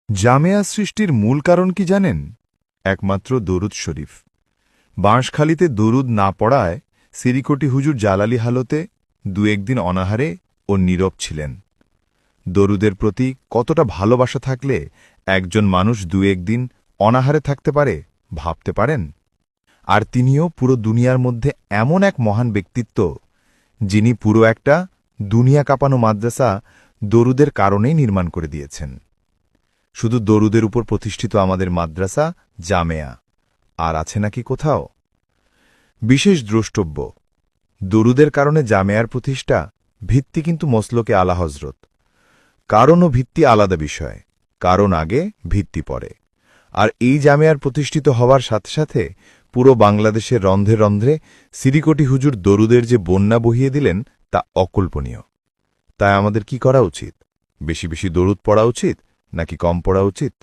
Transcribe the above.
জামেয়া সৃষ্টির মূল কারণ কি জানেন? একমাত্র দরুদ শরীফ। বাঁশখালীতে দরুদ না পড়ায় সিরিকটি হুজুর জালালি হালতে একদিন অনাহারে ও নীরব ছিলেন। দরুদের প্রতি কতটা ভালোবাসা থাকলে একজন মানুষ একদিন অনাহারে থাকতে পারে ভাবতে পারেন? আর তিনিও পুরো দুনিয়ার মধ্যে এমন এক মহান ব্যক্তিত্ব, যিনি পুরো একটা দুনিয়া কাঁপানো মাদ্রাসা দরুদের কারণেই নির্মাণ করে দিয়েছেন। শুধু দরুদের উপর প্রতিষ্ঠিত আমাদের মাদ্রাসা জামেয়া আর আছে নাকি কোথাও? বিশেষ দ্রষ্টব্য, দরুদের কারণে জামেয়ার প্রতিষ্ঠা, ভিত্তি কিন্তু মসলকে আলা হজরত। কারণ ও ভিত্তি আলাদা বিষয়, কারণ আগে ভিত্তি পরে। আর এই জামেয়ার প্রতিষ্ঠিত হওয়ার সাথে সাথে পুরো বাংলাদেশের রন্ধ্রে রন্ধ্রে সিরিকটি হুজুর দরুদের যে বন্যা বহিয়ে দিলেন তা অকল্পনীয়। তাই আমাদের কি করা উচিত? বেশি বেশি দরুদ পড়া উচিত নাকি কম পড়া উচিত?